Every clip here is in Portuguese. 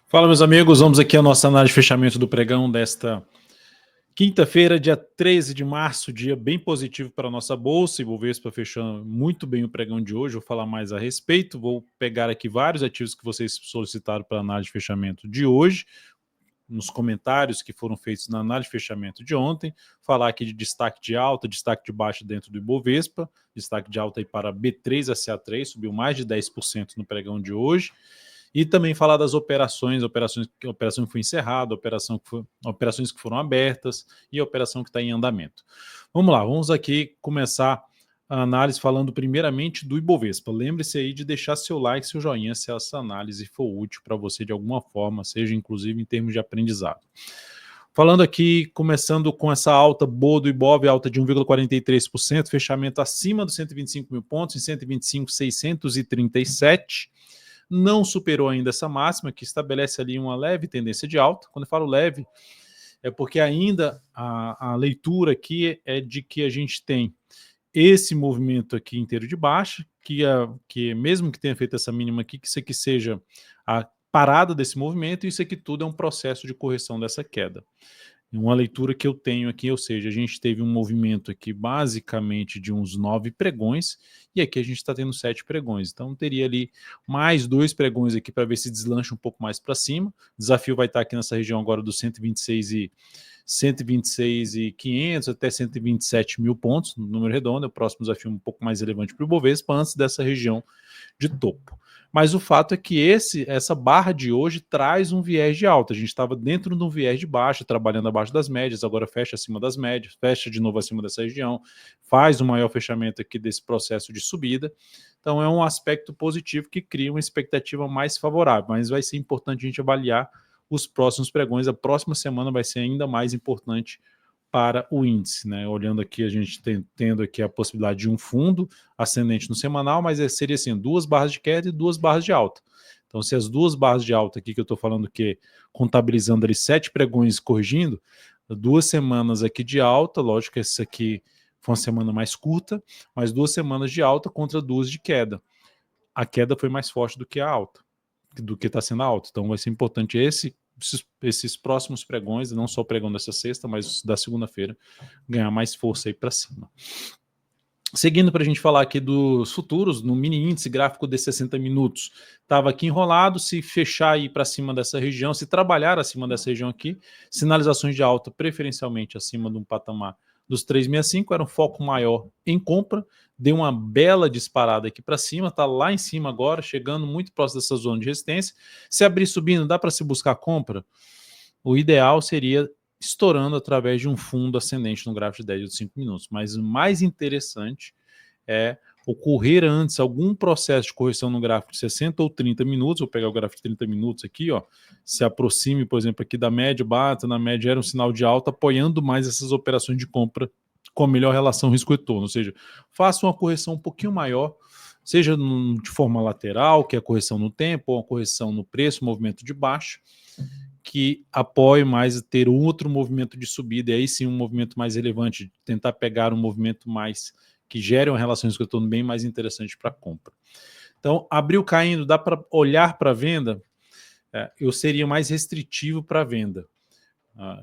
Fala, meus amigos, vamos aqui à nossa análise de fechamento do pregão desta quinta-feira, dia 13 de março, dia bem positivo para a nossa bolsa. Ibovespa fechando muito bem o pregão de hoje, vou falar mais a respeito. Vou pegar aqui vários ativos que vocês solicitaram para a análise de fechamento de hoje, nos comentários que foram feitos na análise de fechamento de ontem, falar aqui de destaque de alta, destaque de baixa dentro do Ibovespa, destaque de alta aí para B3, subiu mais de 10% no pregão de hoje. E também falar das operações, a operação que foi encerrada, operações que foram abertas e a operação que está em andamento. Vamos lá, vamos aqui começar a análise falando primeiramente do Ibovespa. Lembre-se aí de deixar seu like, seu joinha, se essa análise for útil para você de alguma forma, seja inclusive em termos de aprendizado. Falando aqui, começando com essa alta boa do Ibov, alta de 1,43%, fechamento acima dos 125 mil pontos, em 125.637. Não superou ainda essa máxima, que estabelece ali uma leve tendência de alta. Quando eu falo leve, é porque ainda a leitura aqui é de que a gente tem esse movimento aqui inteiro de baixa, que mesmo que tenha feito essa mínima aqui, que isso aqui seja a parada desse movimento, e isso aqui tudo é um processo de correção dessa queda. Uma leitura que eu tenho aqui, ou seja, a gente teve um movimento aqui basicamente de uns 9 pregões, e aqui a gente está tendo 7 pregões, então teria ali mais 2 pregões aqui para ver se deslancha um pouco mais para cima. O desafio vai estar aqui nessa região agora dos 126.500 até 127 mil pontos, no número redondo, é o próximo desafio um pouco mais relevante para o Ibovespa, antes dessa região de topo. Mas o fato é que essa barra de hoje traz um viés de alta. A gente estava dentro de um viés de baixa, trabalhando abaixo das médias, agora fecha acima das médias, fecha de novo acima dessa região, faz um maior fechamento aqui desse processo de subida. Então é um aspecto positivo que cria uma expectativa mais favorável, mas vai ser importante a gente avaliar os próximos pregões. A próxima semana vai ser ainda mais importante para o índice, né? Olhando aqui, a gente tendo aqui a possibilidade de um fundo ascendente no semanal, mas seria assim, 2 barras de queda e 2 barras de alta. Então, se as 2 barras de alta aqui, que eu estou falando que contabilizando ali 7 pregões corrigindo, 2 semanas aqui de alta, lógico que essa aqui foi uma semana mais curta, mas 2 semanas de alta contra 2 de queda. A queda foi mais forte do que a alta, do que está sendo a alta. Então vai ser importante esses próximos pregões, não só o pregão dessa sexta, mas da segunda-feira, ganhar mais força aí para cima. Seguindo para a gente falar aqui dos futuros, no mini índice gráfico de 60 minutos, estava aqui enrolado, se fechar aí para cima dessa região, se trabalhar acima dessa região aqui, sinalizações de alta preferencialmente acima de um patamar dos 365, era um foco maior em compra, deu uma bela disparada aqui para cima, está lá em cima agora, chegando muito próximo dessa zona de resistência. Se abrir subindo, dá para se buscar compra? O ideal seria estourando através de um fundo ascendente no gráfico de 10 ou 5 minutos, mas o mais interessante é ocorrer antes algum processo de correção no gráfico de 60 ou 30 minutos, vou pegar o gráfico de 30 minutos aqui, ó, se aproxime, por exemplo, aqui da média, bata na média, era um sinal de alta, apoiando mais essas operações de compra com a melhor relação risco-retorno, ou seja, faça uma correção um pouquinho maior, seja de forma lateral, que é a correção no tempo, ou a correção no preço, movimento de baixo, que apoie mais ter outro movimento de subida, e aí sim um movimento mais relevante, tentar pegar um movimento mais que gere uma relação de retorno bem mais interessante para a compra. Então, abriu caindo, dá para olhar para a venda? Eu seria mais restritivo para a venda.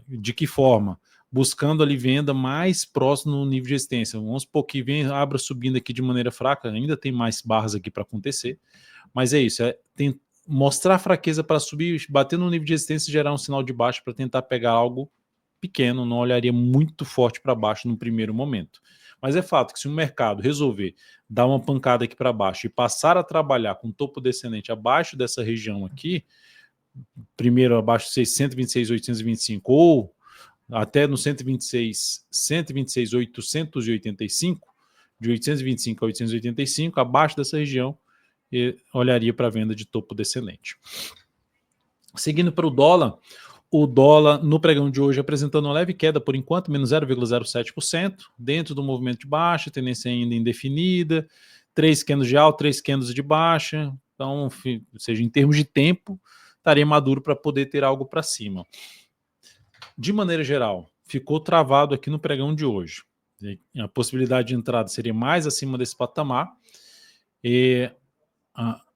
De que forma? Buscando ali venda mais próximo no nível de resistência. Vamos supor que abra subindo aqui de maneira fraca, ainda tem mais barras aqui para acontecer, mas é isso, mostrar fraqueza para subir, bater no nível de resistência e gerar um sinal de baixo para tentar pegar algo pequeno, não olharia muito forte para baixo no primeiro momento. Mas é fato que se o mercado resolver dar uma pancada aqui para baixo e passar a trabalhar com topo descendente abaixo dessa região aqui, primeiro abaixo de 126.825 ou até no 126.885, de 825 a 885, abaixo dessa região, olharia para a venda de topo descendente. Seguindo para o dólar no pregão de hoje apresentando uma leve queda por enquanto, menos 0,07%, dentro do movimento de baixa, tendência ainda indefinida, 3 candles de alta, 3 candles de baixa, então, ou seja, em termos de tempo, estaria maduro para poder ter algo para cima. De maneira geral, ficou travado aqui no pregão de hoje. A possibilidade de entrada seria mais acima desse patamar, e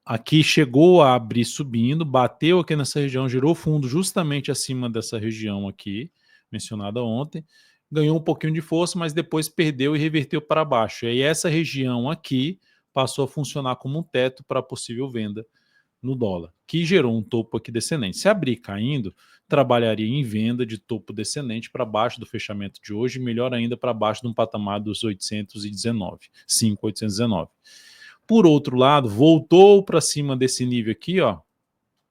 aqui chegou a abrir subindo, bateu aqui nessa região, girou fundo justamente acima dessa região aqui, mencionada ontem, ganhou um pouquinho de força, mas depois perdeu e reverteu para baixo. E aí essa região aqui passou a funcionar como um teto para possível venda no dólar, que gerou um topo aqui descendente. Se abrir caindo, trabalharia em venda de topo descendente para baixo do fechamento de hoje, melhor ainda para baixo de um patamar dos 819, 5,819. Por outro lado, voltou para cima desse nível aqui, ó,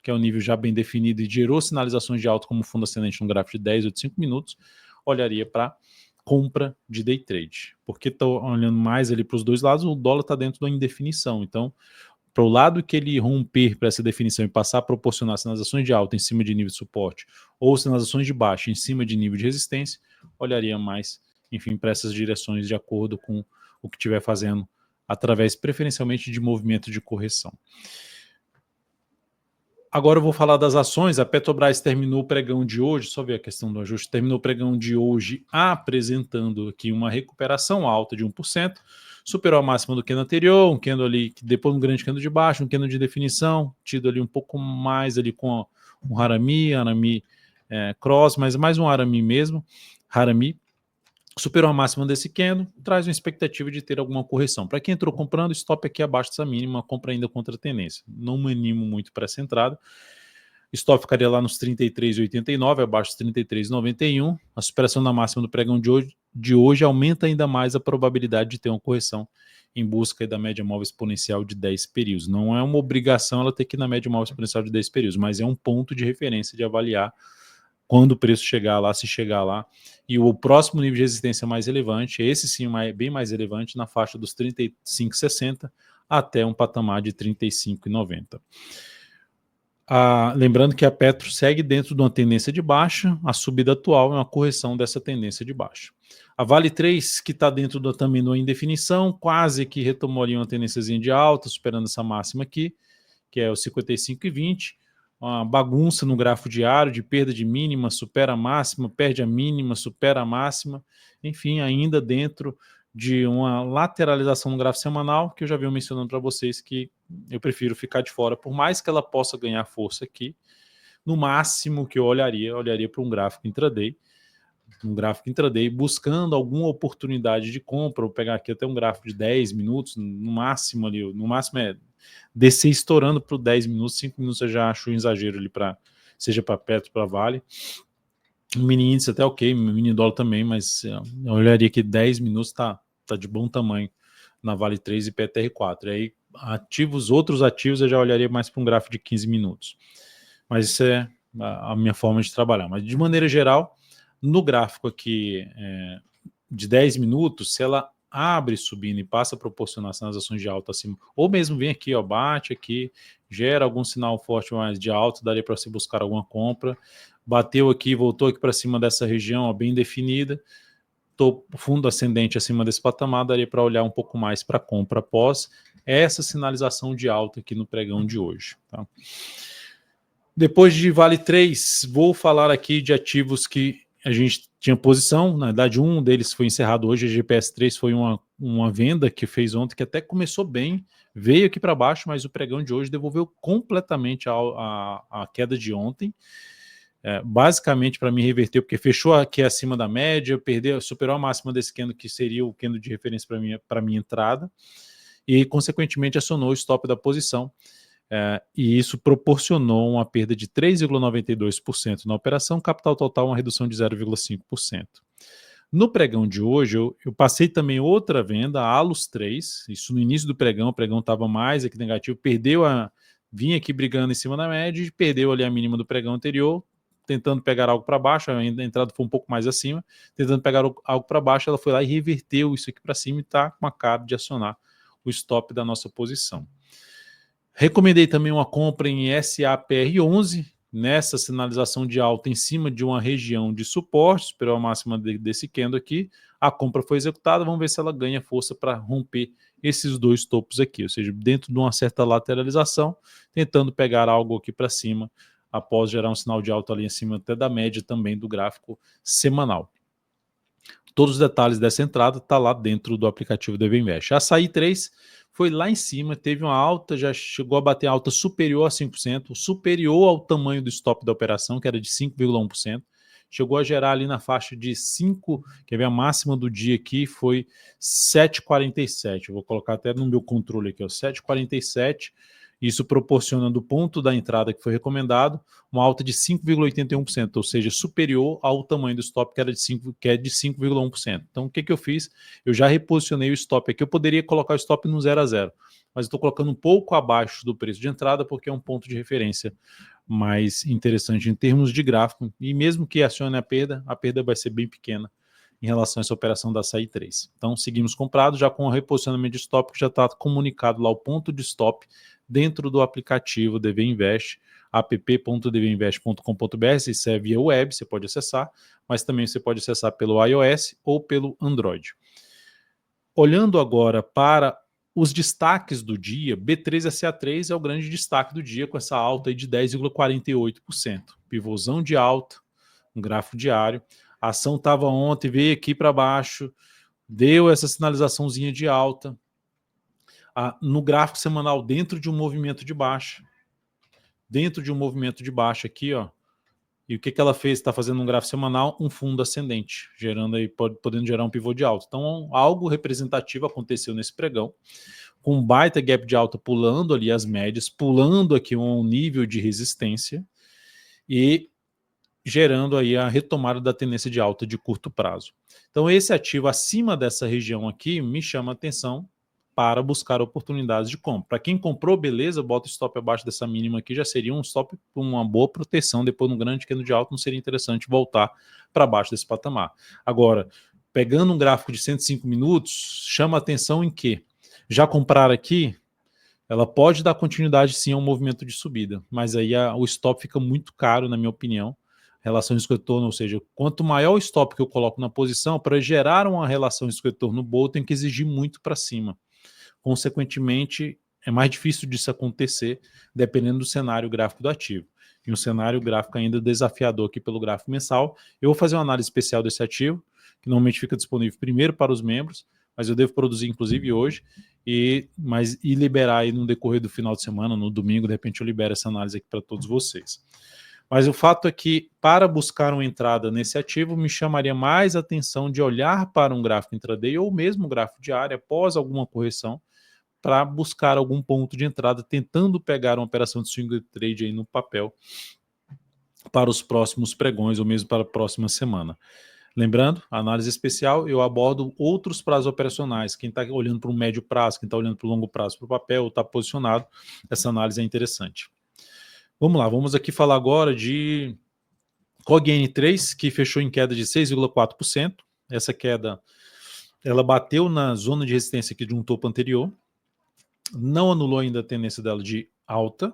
que é um nível já bem definido e gerou sinalizações de alta como fundo ascendente no gráfico de 10 ou de 5 minutos, olharia para compra de day trade, porque estou olhando mais ali para os dois lados, o dólar está dentro da indefinição, então para o lado que ele romper para essa definição e passar a proporcionar sinalizações de alta em cima de nível de suporte ou sinalizações de baixa em cima de nível de resistência, olharia mais, enfim, para essas direções de acordo com o que estiver fazendo, através preferencialmente de movimento de correção. Agora eu vou falar das ações. A Petrobras terminou o pregão de hoje, só ver a questão do ajuste, terminou o pregão de hoje apresentando aqui uma recuperação alta de 1%, superou a máxima do candle anterior, um candle ali que depois um grande candle de baixo, um candle de definição, tido ali um pouco mais ali com um Harami Cross, mas mais um Harami mesmo, Harami, superou a máxima desse candle, traz uma expectativa de ter alguma correção. Para quem entrou comprando, stop aqui abaixo dessa mínima, compra ainda contra a tendência. Não me animo muito para essa entrada. Stop ficaria lá nos 33,89, abaixo dos 33,91. A superação da máxima do pregão de hoje aumenta ainda mais a probabilidade de ter uma correção em busca da média móvel exponencial de 10 períodos. Não é uma obrigação ela ter que ir na média móvel exponencial de 10 períodos, mas é um ponto de referência de avaliar quando o preço chegar lá, se chegar lá. E o próximo nível de resistência mais relevante, esse sim bem mais relevante, na faixa dos 35,60 até um patamar de 35,90. Lembrando que a Petro segue dentro de uma tendência de baixa, a subida atual é uma correção dessa tendência de baixa. A Vale 3, que está dentro também de uma indefinição, quase que retomou ali uma tendênciazinha de alta, superando essa máxima aqui, que é o 55,20, uma bagunça no gráfico diário de perda de mínima, supera a máxima, perde a mínima, supera a máxima, enfim, ainda dentro de uma lateralização no gráfico semanal, que eu já venho mencionando para vocês que eu prefiro ficar de fora, por mais que ela possa ganhar força aqui, no máximo que eu olharia para um gráfico intraday, buscando alguma oportunidade de compra. Vou pegar aqui até um gráfico de 10 minutos, no máximo ali, no máximo é descer estourando para 10 minutos, 5 minutos eu já acho um exagero ali, seja para Petro, para Vale. O mini índice até ok, mini dólar também, mas eu olharia que 10 minutos tá de bom tamanho na Vale 3 e PTR4. E aí, outros ativos eu já olharia mais para um gráfico de 15 minutos. Mas isso é a minha forma de trabalhar. Mas de maneira geral, no gráfico aqui de 10 minutos, se ela abre subindo e passa a proporcionar sinalizações de alta acima, ou mesmo vem aqui, ó, bate aqui, gera algum sinal forte mais de alta, daria para se buscar alguma compra. Bateu aqui, voltou aqui para cima dessa região, ó, bem definida, fundo ascendente acima desse patamar, daria para olhar um pouco mais para compra após essa sinalização de alta aqui no pregão de hoje. Tá? Depois de Vale 3, vou falar aqui de ativos que a gente tinha posição, na verdade um deles foi encerrado hoje, a GPS 3 foi uma venda que fez ontem, que até começou bem, veio aqui para baixo, mas o pregão de hoje devolveu completamente a queda de ontem. Basicamente para mim reverteu, porque fechou aqui acima da média, superou a máxima desse candle, que seria o candle de referência para minha entrada, e consequentemente acionou o stop da posição. E isso proporcionou uma perda de 3,92% na operação, capital total uma redução de 0,5%. No pregão de hoje, eu passei também outra venda, a Alus 3, isso no início do pregão, o pregão estava mais aqui negativo, vinha aqui brigando em cima da média e perdeu ali a mínima do pregão anterior, tentando pegar algo para baixo, a entrada foi um pouco mais acima, tentando pegar algo para baixo, ela foi lá e reverteu isso aqui para cima e está com a cara de acionar o stop da nossa posição. Recomendei também uma compra em SAPR11, nessa sinalização de alta em cima de uma região de suporte, superou a máxima desse candle aqui, a compra foi executada, vamos ver se ela ganha força para romper esses dois topos aqui, ou seja, dentro de uma certa lateralização, tentando pegar algo aqui para cima, após gerar um sinal de alta ali em cima até da média também do gráfico semanal. Todos os detalhes dessa entrada tá lá dentro do aplicativo do EV Invest. A Açaí 3 foi lá em cima, teve uma alta, já chegou a bater alta superior a 5%, superior ao tamanho do stop da operação, que era de 5,1%. Chegou a gerar ali na faixa de 5, quer ver, a máxima do dia aqui foi 7,47. Eu vou colocar até no meu controle aqui, ó, 7,47. Isso proporciona do ponto da entrada que foi recomendado uma alta de 5,81%, ou seja, superior ao tamanho do stop que é de 5,1%. Então, o que eu fiz? Eu já reposicionei o stop aqui. Eu poderia colocar o stop no 0 a 0, mas estou colocando um pouco abaixo do preço de entrada porque é um ponto de referência mais interessante em termos de gráfico. E mesmo que acione a perda vai ser bem pequena em relação a essa operação da Açaí 3. Então, seguimos comprado já com o reposicionamento de stop, que já está comunicado lá o ponto de stop dentro do aplicativo DV Invest, app.dvinvest.com.br. Isso é via web, você pode acessar, mas também você pode acessar pelo iOS ou pelo Android. Olhando agora para os destaques do dia, B3SA3 é o grande destaque do dia, com essa alta aí de 10,48%. Pivôzão de alta, um gráfico diário. A ação estava ontem, veio aqui para baixo, deu essa sinalizaçãozinha de alta. No gráfico semanal, dentro de um movimento de baixa. Dentro de um movimento de baixa aqui, ó. E o que ela fez? Está fazendo um gráfico semanal, um fundo ascendente, gerando aí, podendo gerar um pivô de alta. Então, algo representativo aconteceu nesse pregão, com um baita gap de alta pulando ali as médias, pulando aqui um nível de resistência e gerando aí a retomada da tendência de alta de curto prazo. Então, esse ativo acima dessa região aqui me chama a atenção para buscar oportunidades de compra. Para quem comprou, beleza, bota o stop abaixo dessa mínima aqui, já seria um stop com uma boa proteção. Depois, no grande candle de alta, não seria interessante voltar para baixo desse patamar. Agora, pegando um gráfico de 105 minutos, chama atenção em que já comprar aqui, ela pode dar continuidade sim a um movimento de subida, mas aí o stop fica muito caro, na minha opinião. Relação risco-retorno, ou seja, quanto maior o stop que eu coloco na posição, para gerar uma relação risco-retorno boa, eu tenho que exigir muito para cima. Consequentemente, é mais difícil disso acontecer, dependendo do cenário gráfico do ativo. E um cenário gráfico ainda desafiador aqui pelo gráfico mensal. Eu vou fazer uma análise especial desse ativo, que normalmente fica disponível primeiro para os membros, mas eu devo produzir inclusive hoje, e liberar aí no decorrer do final de semana, no domingo, de repente eu libero essa análise aqui para todos vocês. Mas o fato é que, para buscar uma entrada nesse ativo, me chamaria mais atenção de olhar para um gráfico intraday ou mesmo gráfico diário após alguma correção, para buscar algum ponto de entrada, tentando pegar uma operação de swing trade aí no papel para os próximos pregões ou mesmo para a próxima semana. Lembrando, a análise especial, eu abordo outros prazos operacionais. Quem está olhando para o médio prazo, quem está olhando para o longo prazo, para o papel, está posicionado, essa análise é interessante. Vamos lá, vamos aqui falar agora de COGN3, que fechou em queda de 6,4%. Essa queda, ela bateu na zona de resistência aqui de um topo anterior, não anulou ainda a tendência dela de alta.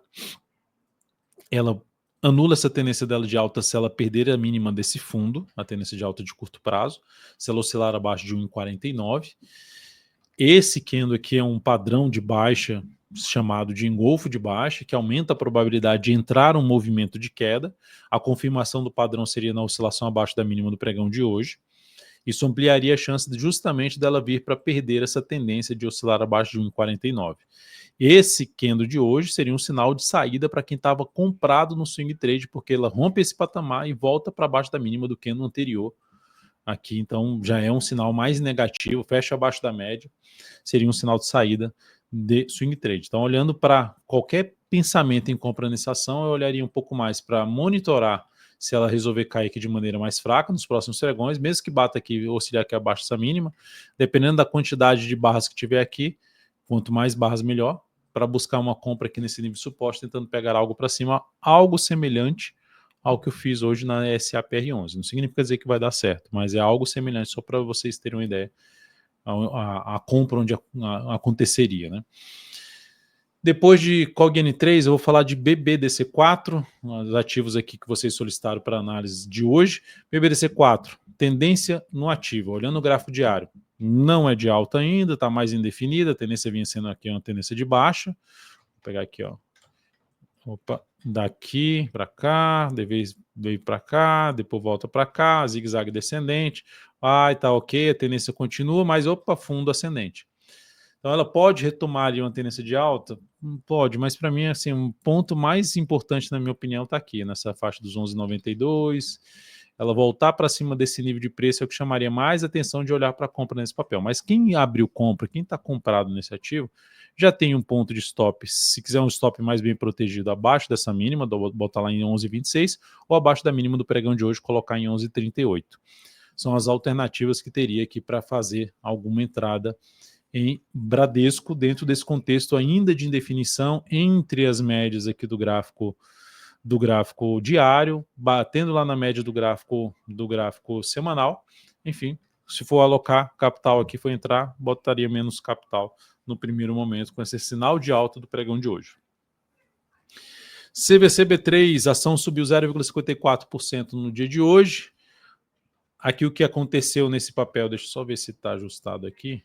Ela anula essa tendência dela de alta se ela perder a mínima desse fundo, a tendência de alta de curto prazo, se ela oscilar abaixo de 1,49. Esse candle aqui é um padrão de baixa chamado de engolfo de baixa, que aumenta a probabilidade de entrar um movimento de queda. A confirmação do padrão seria na oscilação abaixo da mínima do pregão de hoje. Isso ampliaria a chance justamente dela vir para perder essa tendência de oscilar abaixo de 1,49. Esse candle de hoje seria um sinal de saída para quem estava comprado no swing trade, porque ela rompe esse patamar e volta para baixo da mínima do candle anterior. Aqui, então, já é um sinal mais negativo, fecha abaixo da média, seria um sinal de saída de swing trade. Então, olhando para qualquer pensamento em compra nessa ação, eu olharia um pouco mais para monitorar se ela resolver cair aqui de maneira mais fraca nos próximos pregões, mesmo que bata aqui, oscilar aqui abaixo dessa mínima, dependendo da quantidade de barras que tiver aqui, quanto mais barras melhor, para buscar uma compra aqui nesse nível de suporte, tentando pegar algo para cima, algo semelhante ao que eu fiz hoje na SAPR11. Não significa dizer que vai dar certo, mas é algo semelhante, só para vocês terem uma ideia, a compra onde aconteceria, né? Depois de COGN3, eu vou falar de BBDC4, os ativos aqui que vocês solicitaram para análise de hoje. BBDC4, tendência no ativo, olhando o gráfico diário, não é de alta ainda, está mais indefinida, a tendência vinha sendo aqui uma tendência de baixa. Vou pegar aqui, ó, Opa, daqui para cá, veio para cá, depois volta para cá, zigue-zague descendente, tá ok, a tendência continua, mas opa, fundo ascendente. Então ela pode retomar ali uma tendência de alta? Pode, mas para mim, assim, um ponto mais importante, na minha opinião, está aqui, nessa faixa dos 11,92. Ela voltar para cima desse nível de preço é o que chamaria mais atenção de olhar para a compra nesse papel. Mas quem abriu compra, quem está comprado nesse ativo, já tem um ponto de stop. Se quiser um stop mais bem protegido, abaixo dessa mínima, botar lá em 11,26, ou abaixo da mínima do pregão de hoje, colocar em 11,38. São as alternativas que teria aqui para fazer alguma entrada em Bradesco, dentro desse contexto ainda de indefinição entre as médias aqui do gráfico diário, batendo lá na média do gráfico semanal. Enfim, se for alocar capital aqui, for entrar, botaria menos capital no primeiro momento com esse sinal de alta do pregão de hoje. CVC-B3, ação subiu 0,54% no dia de hoje. Aqui o que aconteceu nesse papel, deixa eu só ver se está ajustado aqui.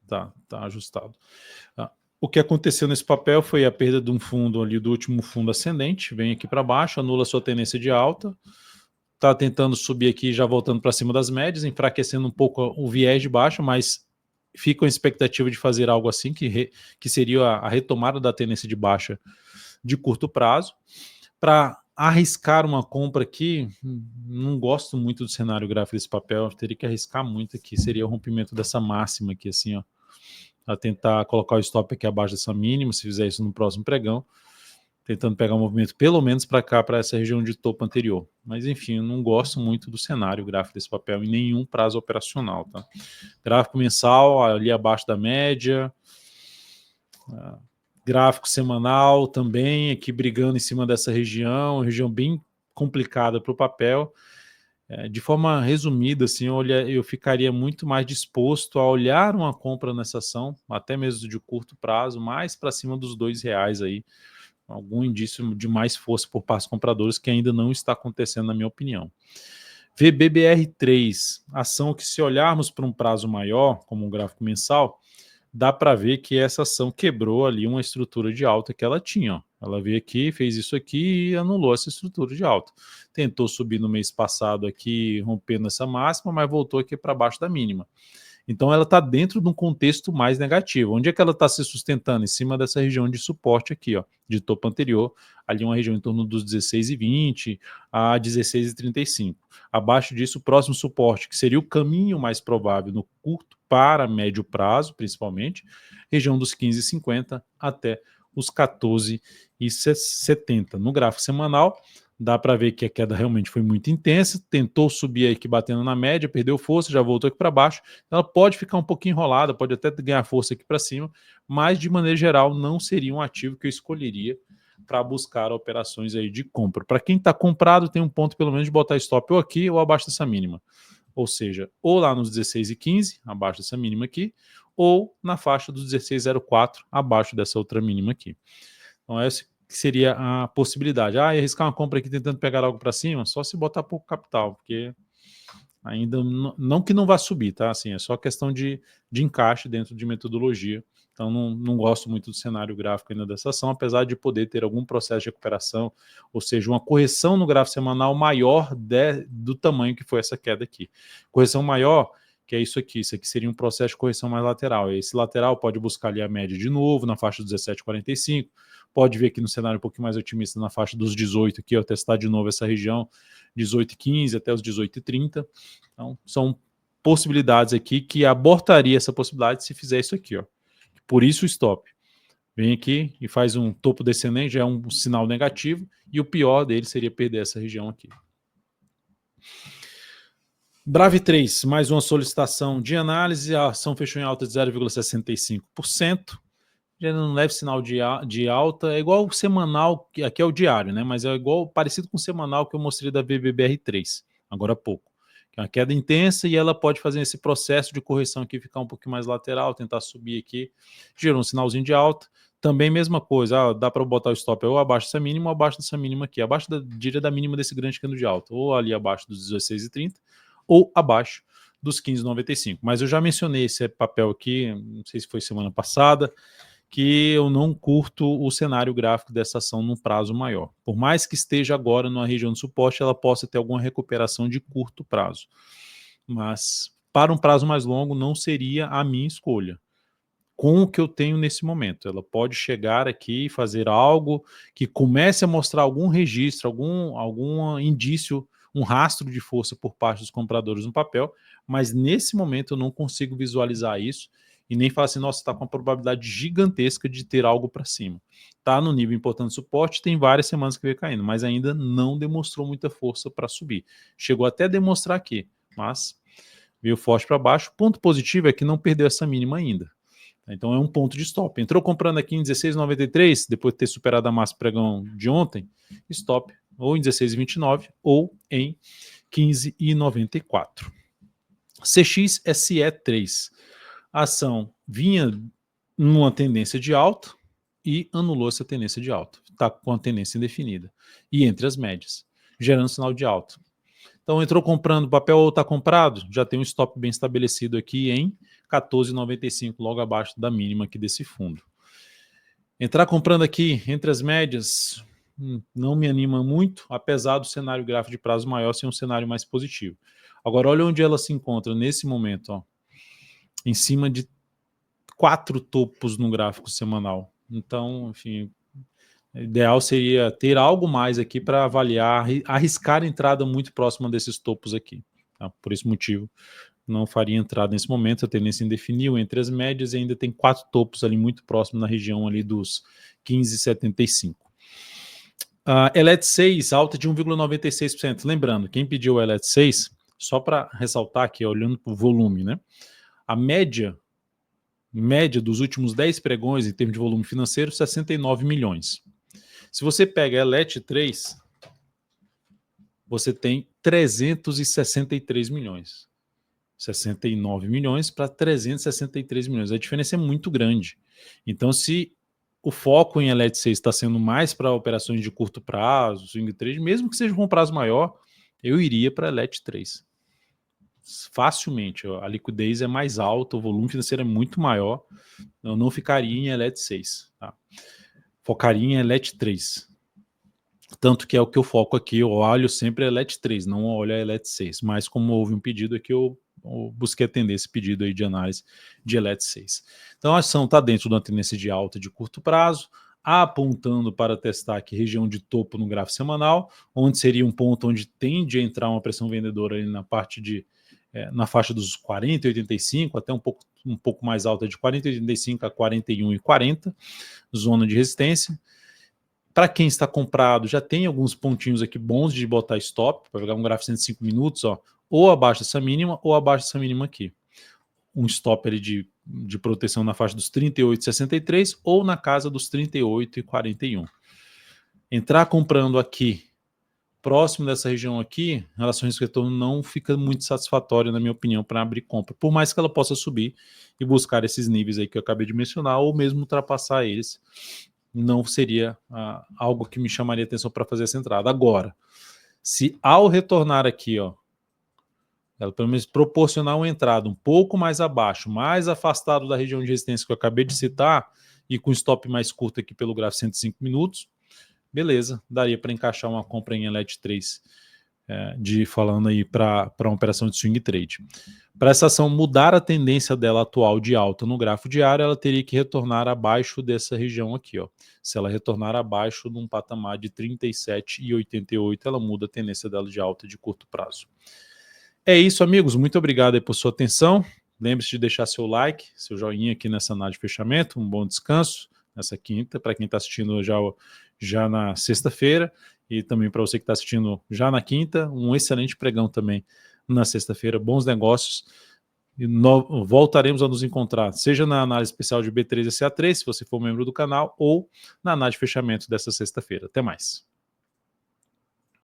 Tá ajustado. O que aconteceu nesse papel foi a perda de um fundo ali, do último fundo ascendente, vem aqui para baixo, anula sua tendência de alta, está tentando subir aqui, já voltando para cima das médias, enfraquecendo um pouco o viés de baixa, mas fica com a expectativa de fazer algo assim, que seria a retomada da tendência de baixa de curto prazo. Para arriscar uma compra aqui, não gosto muito do cenário gráfico desse papel, teria que arriscar muito aqui, seria o rompimento dessa máxima aqui, assim, ó, a tentar colocar o stop aqui abaixo dessa mínima, se fizer isso no próximo pregão, tentando pegar um movimento pelo menos para cá, para essa região de topo anterior. Mas enfim, eu não gosto muito do cenário gráfico desse papel em nenhum prazo operacional, tá? Gráfico mensal ali abaixo da média, gráfico semanal também aqui brigando em cima dessa região bem complicada para o papel. De forma resumida, assim, eu ficaria muito mais disposto a olhar uma compra nessa ação, até mesmo de curto prazo, mais para cima dos R$2 aí, algum indício de mais força por parte dos compradores, que ainda não está acontecendo, na minha opinião. VBBR3, ação que, se olharmos para um prazo maior, como um gráfico mensal, dá para ver que essa ação quebrou ali uma estrutura de alta que ela tinha. Ó. Ela veio aqui, fez isso aqui e anulou essa estrutura de alta. Tentou subir no mês passado aqui, rompendo essa máxima, mas voltou aqui para baixo da mínima. Então ela está dentro de um contexto mais negativo. Onde é que ela está se sustentando? Em cima dessa região de suporte aqui, ó, de topo anterior, ali uma região em torno dos 16,20 a 16,35. Abaixo disso, o próximo suporte, que seria o caminho mais provável no curto para médio prazo, principalmente, região dos 15,50 até os 14,70. No gráfico semanal, dá para ver que a queda realmente foi muito intensa, tentou subir aqui batendo na média, perdeu força, já voltou aqui para baixo, ela pode ficar um pouquinho enrolada, pode até ganhar força aqui para cima, mas de maneira geral não seria um ativo que eu escolheria para buscar operações aí de compra. Para quem está comprado, tem um ponto pelo menos de botar stop ou aqui ou abaixo dessa mínima, ou seja, ou lá nos 16,15, abaixo dessa mínima aqui, ou na faixa dos 16,04, abaixo dessa outra mínima aqui. Então essa que seria a possibilidade. Arriscar uma compra aqui tentando pegar algo para cima, só se botar pouco capital, porque ainda não que não vá subir, tá? Assim, é só questão de encaixe dentro de metodologia. Então não gosto muito do cenário gráfico ainda dessa ação, apesar de poder ter algum processo de recuperação, ou seja, uma correção no gráfico semanal maior do tamanho que foi essa queda aqui. Correção maior, que é isso aqui seria um processo de correção mais lateral. Esse lateral pode buscar ali a média de novo, na faixa dos 17,45, pode ver aqui no cenário um pouquinho mais otimista na faixa dos 18 aqui, ó, testar de novo essa região, 18,15 até os 18,30. Então, são possibilidades aqui que abortaria essa possibilidade se fizer isso aqui, ó. Por isso o stop. Vem aqui e faz um topo descendente, já é um sinal negativo, e o pior dele seria perder essa região aqui. Brave 3, mais uma solicitação de análise, a ação fechou em alta de 0,65%, já não leva sinal de alta, é igual o semanal, aqui é o diário, né? Mas é igual, parecido com o semanal que eu mostrei da VBBR3, agora há pouco. Que é uma queda intensa e ela pode fazer esse processo de correção aqui, ficar um pouquinho mais lateral, tentar subir aqui, gerou um sinalzinho de alta. Também mesma coisa, dá para botar o stop ou abaixo dessa mínima ou abaixo dessa mínima aqui, abaixo diria da mínima desse grande candle de alta, ou ali abaixo dos 16,30 ou abaixo dos 15,95. Mas eu já mencionei esse papel aqui, não sei se foi semana passada, que eu não curto o cenário gráfico dessa ação num prazo maior. Por mais que esteja agora numa região de suporte, ela possa ter alguma recuperação de curto prazo. Mas para um prazo mais longo não seria a minha escolha. Com o que eu tenho nesse momento, ela pode chegar aqui e fazer algo que comece a mostrar algum registro, algum indício, um rastro de força por parte dos compradores no papel, mas nesse momento eu não consigo visualizar isso e nem falar assim, nossa, está com uma probabilidade gigantesca de ter algo para cima. Está no nível importante de suporte, tem várias semanas que veio caindo, mas ainda não demonstrou muita força para subir. Chegou até a demonstrar aqui, mas veio forte para baixo. Ponto positivo é que não perdeu essa mínima ainda. Então é um ponto de stop. Entrou comprando aqui em 16,93, depois de ter superado a massa pregão de ontem, stop ou em 16,29 ou em 15,94. CXSE3. A ação vinha numa tendência de alta e anulou essa tendência de alta. Está com a tendência indefinida. E entre as médias, gerando sinal de alta. Então entrou comprando papel ou está comprado, já tem um stop bem estabelecido aqui em 14,95, logo abaixo da mínima aqui desse fundo. Entrar comprando aqui entre as médias não me anima muito, apesar do cenário gráfico de prazo maior ser um cenário mais positivo. Agora olha onde ela se encontra nesse momento, ó, em cima de 4 topos no gráfico semanal. Então, enfim, o ideal seria ter algo mais aqui para avaliar, arriscar a entrada muito próxima desses topos aqui. Tá? Por esse motivo, não faria entrada nesse momento. A tendência indefiniu entre as médias e ainda tem 4 topos ali muito próximos na região ali dos 15,75. ELET 6, alta de 1,96%. Lembrando, quem pediu o ELET 6, só para ressaltar aqui, olhando para o volume, né? A média dos últimos 10 pregões em termos de volume financeiro, 69 milhões. Se você pega a ELET 3, você tem 363 milhões. 69 milhões para 363 milhões. A diferença é muito grande. Então, se o foco em ELET 6 está sendo mais para operações de curto prazo, swing trade, mesmo que seja com um prazo maior, eu iria para ELET 3. Facilmente. A liquidez é mais alta, o volume financeiro é muito maior. Eu não ficaria em ELET 6. Tá? Focaria em ELET 3. Tanto que é o que eu foco aqui, eu olho sempre a ELET 3, não olho a ELET 6. Mas como houve um pedido aqui, eu busquei atender esse pedido aí de análise de ELET 6. Então a ação está dentro de uma tendência de alta de curto prazo, apontando para testar aqui região de topo no gráfico semanal, onde seria um ponto onde tende a entrar uma pressão vendedora ali na parte de na faixa dos 40,85, até um pouco mais alta de 40,85 a 41,40, zona de resistência. Para quem está comprado, já tem alguns pontinhos aqui bons de botar stop, para jogar um gráfico de 105 minutos, ó, ou abaixo dessa mínima, ou abaixo dessa mínima aqui. Um stop ali de proteção na faixa dos 38,63 ou na casa dos 38,41. Entrar comprando aqui, próximo dessa região aqui, relação risco-retorno não fica muito satisfatória, na minha opinião, para abrir compra, por mais que ela possa subir e buscar esses níveis aí que eu acabei de mencionar, ou mesmo ultrapassar eles, não seria algo que me chamaria atenção para fazer essa entrada. Agora, se ao retornar aqui, ó, ela pelo menos proporcionar uma entrada um pouco mais abaixo, mais afastado da região de resistência que eu acabei de citar, e com stop mais curto aqui pelo gráfico 105 minutos, beleza, daria para encaixar uma compra em ELET 3, falando aí para uma operação de swing trade. Para essa ação mudar a tendência dela atual de alta no gráfico diário, ela teria que retornar abaixo dessa região aqui, ó. Se ela retornar abaixo num patamar de 37,88, ela muda a tendência dela de alta de curto prazo. É isso, amigos. Muito obrigado aí por sua atenção. Lembre-se de deixar seu like, seu joinha aqui nessa análise de fechamento. Um bom descanso nessa quinta, para quem está assistindo já na sexta-feira, e também para você que está assistindo já na quinta, um excelente pregão também na sexta-feira. Bons negócios. E voltaremos a nos encontrar, seja na análise especial de B3SA3, se você for membro do canal, ou na análise de fechamento dessa sexta-feira. Até mais.